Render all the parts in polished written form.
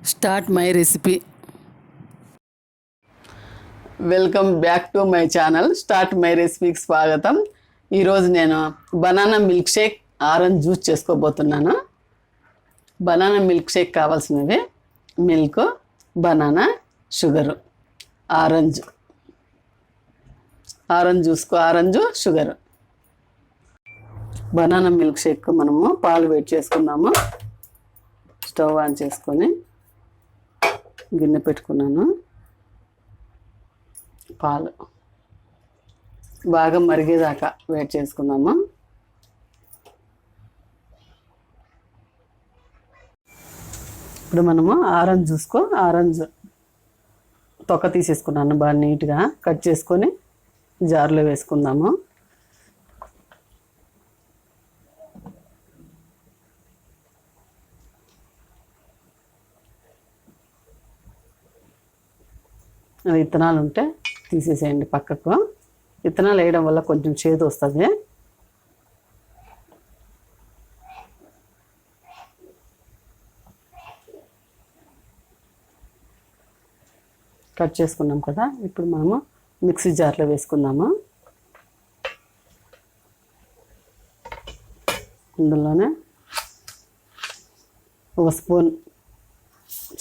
Start my recipe. Welcome back to my channel start my రెసిపీకి స్వాగతం. ఈరోజు నేను banana milk shake orange juice చేసుకోబోతున్నాను. బనానా మిల్క్ షేక్ కావాల్సినవి మిల్క్, బనానా, షుగరు, ఆరెంజ్ జ్యూస్కు orange, sugar. Banana milk shake మనము పాలు వేడి చేసుకుందాము. స్టవ్ ఆన్ చేసుకొని గిన్నె పెట్టుకున్నాను. పాలు బాగా మరిగేదాకా వేడి చేసుకుందాము. ఇప్పుడు మనము ఆరెంజ్ జ్యూస్కో ఆరెంజ్ తొక్క తీసేసుకున్నాను. బాగా నీట్గా కట్ చేసుకొని జార్లో వేసుకుందాము. విత్తనాలు ఉంటే తీసేసేయండి పక్కకు. విత్తనాలు వేయడం వల్ల కొంచెం చేదు వస్తుంది. కట్ చేసుకున్నాం కదా, ఇప్పుడు మనము మిక్సీ జార్లో వేసుకుందాము. ఇందులోనే ఒక స్పూన్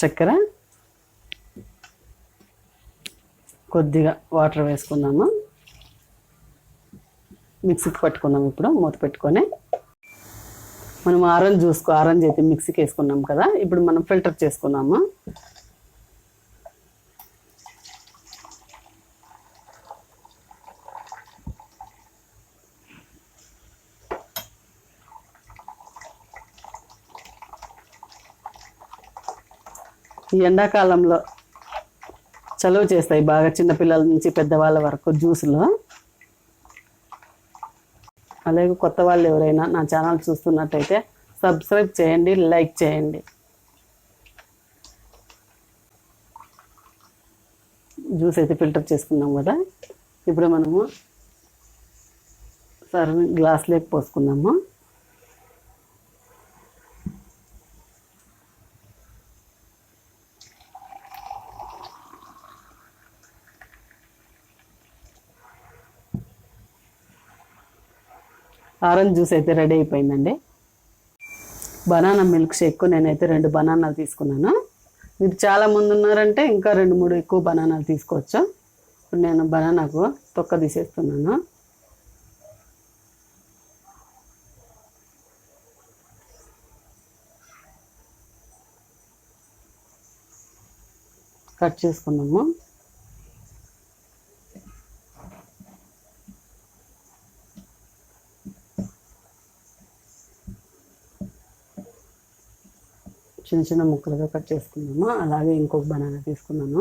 చక్కెర, కొద్దిగా వాటర్ వేసుకుందాము. మిక్సీకి పట్టుకుందాం. ఇప్పుడు మూత పెట్టుకొని మనం ఆరెంజ్ అయితే మిక్సీకి వేసుకున్నాం కదా, ఇప్పుడు మనం ఫిల్టర్ చేసుకుందాము. ఈ ఎండాకాలంలో చలువ చేస్తాయి బాగా, చిన్నపిల్లల నుంచి పెద్దవాళ్ళ వరకు జ్యూసులు. అలాగే కొత్త వాళ్ళు ఎవరైనా నా ఛానల్ చూస్తున్నట్టయితే సబ్స్క్రైబ్ చేయండి, లైక్ చేయండి. జ్యూస్ అయితే ఫిల్టర్ చేసుకున్నాం కదా, ఇప్పుడు మనము గ్లాస్లోకి పోసుకుందాము. ఆరెంజ్ జ్యూస్ అయితే రెడీ అయిపోయిందండి. బనానా మిల్క్ షేక్ నేనైతే 2 బనానాలు తీసుకున్నాను. మీరు చాలామంది ఉన్నారంటే ఇంకా 2-3 ఎక్కువ బనానాలు తీసుకోవచ్చు. ఇప్పుడు నేను బనానాకు తొక్క తీసేస్తున్నాను. కట్ చేసుకున్నాము. చిన్న చిన్న ముక్కలుగా కట్ చేసుకున్నాము. అలాగే ఇంకొక బనానా తీసుకున్నాను.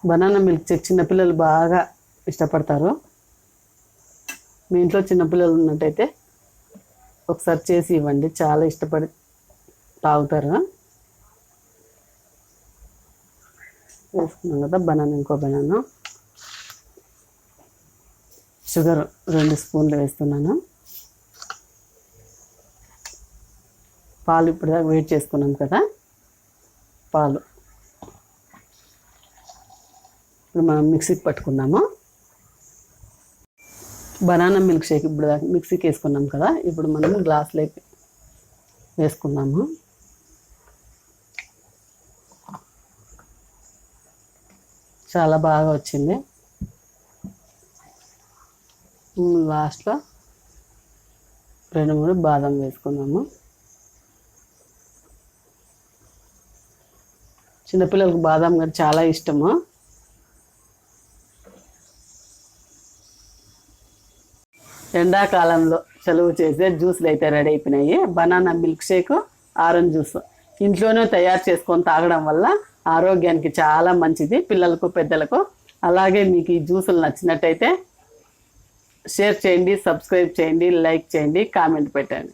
బనానా మిల్క్ షేక్ చిన్నపిల్లలు బాగా ఇష్టపడతారు. మీ ఇంట్లో చిన్నపిల్లలు ఉన్నట్టయితే ఒకసారి చేసి ఇవ్వండి, చాలా ఇష్టపడి తాగుతారు. వేసుకున్నాం కదా బనానా, ఇంకో బనానా, షుగర్ 2 స్పూన్లు వేస్తున్నాను. పాలు ఇప్పుడు దాకా వేడి చేసుకున్నాం కదా, పాలు ఇప్పుడు మనం మిక్సీకి పట్టుకున్నాము. బనానా మిల్క్ షేక్ ఇప్పుడు దాకా మిక్సీకి వేసుకున్నాం కదా, ఇప్పుడు మనము గ్లాస్లోకి వేసుకున్నాము. చాలా బాగా వచ్చింది. లాస్ట్లో 2-3 బాదం వేసుకున్నాము. చిన్నపిల్లలకు బాదం గారు చాలా ఇష్టము. ఎండాకాలంలో చలువ చేసే జ్యూస్లు అయితే రెడీ అయిపోయినాయి. Banana milk shake, orange juice ఇంట్లోనే తయారు చేసుకొని తాగడం వల్ల ఆరోగ్యానికి చాలా మంచిది, పిల్లలకు పెద్దలకు. అలాగే మీకు ఈ జ్యూసులు నచ్చినట్టయితే షేర్ చేయండి, సబ్స్క్రైబ్ చేయండి, లైక్ చేయండి, కామెంట్ పెట్టండి.